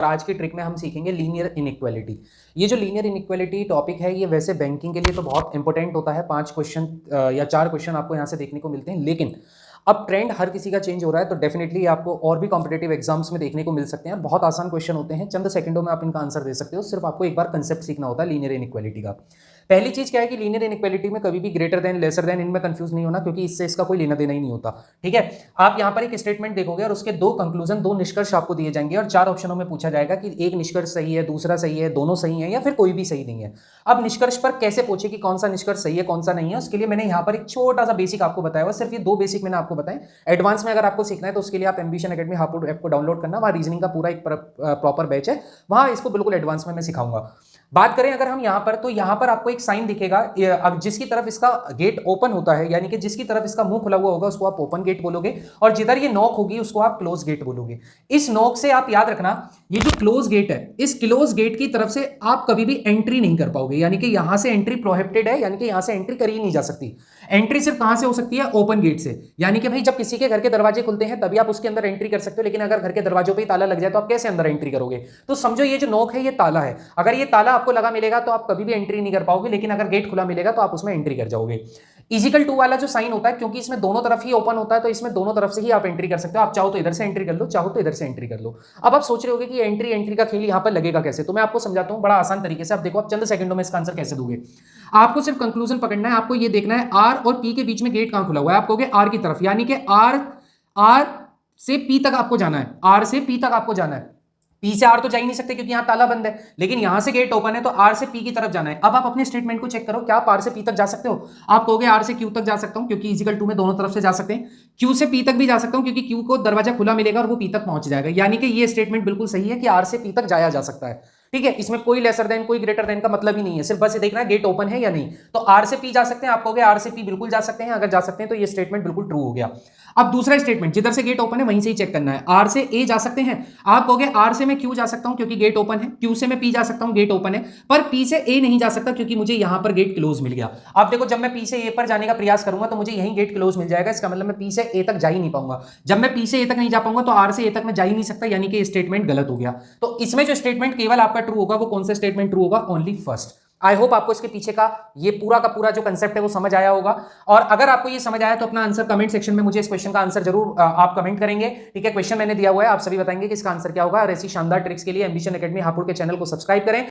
आज की ट्रिक में हम सीखेंगे लीनियर इनइक्वालिटी। ये जो लीनियर इनइक्वालिटी टॉपिक है ये वैसे बैंकिंग के लिए तो बहुत इंपॉर्टेंट होता है। 5 क्वेश्चन या 4 क्वेश्चन आपको यहाँ से देखने को मिलते हैं, लेकिन अब ट्रेंड हर किसी का चेंज हो रहा है तो डेफिनेटली आपको और भी कॉम्पिटेटिव एग्जाम्स में देखने को मिल सकते हैं। और बहुत आसान क्वेश्चन होते हैं, चंद सेकंडों में आप इनका आंसर दे सकते हो। सिर्फ आपको एक बार कंसेप्ट सीखना होता है लीनियर इनइक्वालिटी का। पहली चीज क्या है कि लीनियर इनइक्वालिटी में कभी भी ग्रेटर देन लेसर देन इनमें कंफ्यूज नहीं होना, क्योंकि इससे इसका कोई लेना देना ही नहीं होता। ठीक है, आप यहाँ पर एक स्टेटमेंट देखोगे और उसके 2 कंक्लूजन, 2 निष्कर्ष आपको दिए जाएंगे और 4 ऑप्शनों में पूछा जाएगा कि एक निष्कर्ष सही है, दूसरा सही है, दोनों सही है या फिर कोई भी सही नहीं है। अब निष्कर्ष पर कैसे पूछे कि कौन सा निष्कर्ष सही है कौन सा नहीं है, उसके लिए मैंने यहाँ पर एक छोटा सा बेसिक आपको बताया हुआ। सिर्फ ये 2 बेसिक मैंने आपको बताए। एडवांस में अगर आपको सीखना है तो उसके लिए आप एम्बिशन एकेडमी हापुड़ ऐप को डाउनलोड करना, वहाँ रीजनिंग का पूरा एक प्रॉपर बैच है, वहाँ इसको बिल्कुल एडवांस में मैं सिखाऊंगा। बात करें अगर हम यहाँ पर, तो यहाँ पर आपको एक साइन दिखेगा, अब जिसकी तरफ इसका गेट ओपन होता है यानी कि जिसकी तरफ इसका मुंह खुला हुआ होगा उसको आप ओपन गेट बोलोगे, और जिधर ये नॉक होगी उसको आप क्लोज गेट बोलोगे। इस नॉक से आप याद रखना, ये जो क्लोज गेट है, इस क्लोज गेट की तरफ से आप कभी भी एंट्री नहीं कर पाओगे, यानी कि यहां से एंट्री प्रोहिबिटेड है, यानी कि यहां से एंट्री करी नहीं जा सकती। एंट्री सिर्फ कहां से हो सकती है? ओपन गेट से। यानी कि भाई जब किसी के घर के दरवाजे खुलते हैं तभी आप उसके अंदर एंट्री कर सकते हो, लेकिन अगर घर के दरवाजों पे ही ताला लग जाए तो आप कैसे अंदर एंट्री करोगे? तो समझो ये जो नॉक है ये ताला है, अगर ये ताला आपको लगा मिलेगा तो आप कभी भी एंट्री नहीं कर पाओगे, लेकिन अगर गेट खुला मिलेगा तो आप उसमें एंट्री कर जाओगे। इजिकल टू वाला जो साइन होता है, क्योंकि इसमें दोनों तरफ ही ओपन होता है तो इसमें दोनों तरफ से ही आप एंट्री कर सकते हो। आप चाहो तो इधर से एंट्री कर लो, चाहो तो इधर से एंट्री कर लो। अब आप सोच रहे होगे कि एंट्री एंट्री का खेल यहाँ पर लगेगा कैसे, तो मैं आपको समझाता हूँ बड़ा आसान तरीके से। आप देखो, आप चंद सेकंडों में इसका आंसर कैसे दोगे। आपको सिर्फ कंक्लूजन पकड़ना है, आपको ये देखना है आर और पी के बीच में गेट कहां खुला हुआ है। आप कहोगे आर की तरफ, यानी कि आर से पी तक आपको जाना है, आर से पी तक आपको जाना है। पी से आर तो जा ही नहीं सकते क्योंकि यहां ताला बंद है, लेकिन यहां से गेट ओपन है तो आर से पी की तरफ जाना है। अब आप अपने स्टेटमेंट को चेक करो, क्या आप आर से पी तक जा सकते हो? आप कहोगे आर से क्यू तक जा सकता हूं, क्योंकि इजिकल टू में दोनों तरफ से जा सकते हैं। क्यू से पी तक भी जा सकता हूं क्योंकि क्यू को दरवाजा खुला मिलेगा और वो पी तक पहुंच जाएगा। यानी कि ये स्टेटमेंट बिल्कुल सही है कि आर से पी तक जाया जा सकता है। ठीक है, इसमें कोई लेसर देन कोई ग्रेटर देन का मतलब ही नहीं है, सिर्फ बस ये देखना है गेट ओपन है या नहीं। तो आर से पी जा सकते हैं, आप कहोगे आर से पी बिल्कुल जा सकते हैं, अगर जा सकते हैं तो ये स्टेटमेंट बिल्कुल ट्रू हो गया। अब दूसरा स्टेटमेंट, जिधर से गेट ओपन है वहीं से ही चेक करना है। आर से ए जा सकते हैं, आप कहोगे आर से मैं क्यू जा सकता हूं क्योंकि गेट ओपन है, क्यू से मैं पी जा सकता हूं गेट ओपन है, पर पी से ए नहीं जा सकता क्योंकि मुझे यहां पर गेट क्लोज मिल गया। अब देखो, जब मैं पी से ए पर जाने का प्रयास करूंगा तो मुझे यहीं गेट क्लोज मिल जाएगा, इसका मतलब मैं पी से ए तक जा ही नहीं पाऊंगा। जब मैं पी से ए तक नहीं जा पाऊंगा तो आर से ए तक मैं जा ही नहीं सकता, यानी कि स्टेटमेंट गलत हो गया। तो इसमें जो स्टेटमेंट केवल आपका ट्रू होगा वो कौन सा स्टेटमेंट ट्रू होगा? Only first. आई होप आपको इसके पीछे का ये पूरा का पूरा जो कंसेप्ट है वो समझ आया होगा। और अगर आपको ये समझ आया तो अपना आंसर कमेंट सेक्शन में मुझे इस क्वेश्चन का आंसर जरूर आप कमेंट करेंगे। ठीक है, क्वेश्चन मैंने दिया हुआ है, आप सभी बताएंगे कि इसका आंसर क्या होगा। और ऐसी शानदार ट्रिक्स के लिए एम्बिशन एकेडमी हापुड़ के चैनल को सब्सक्राइब करें।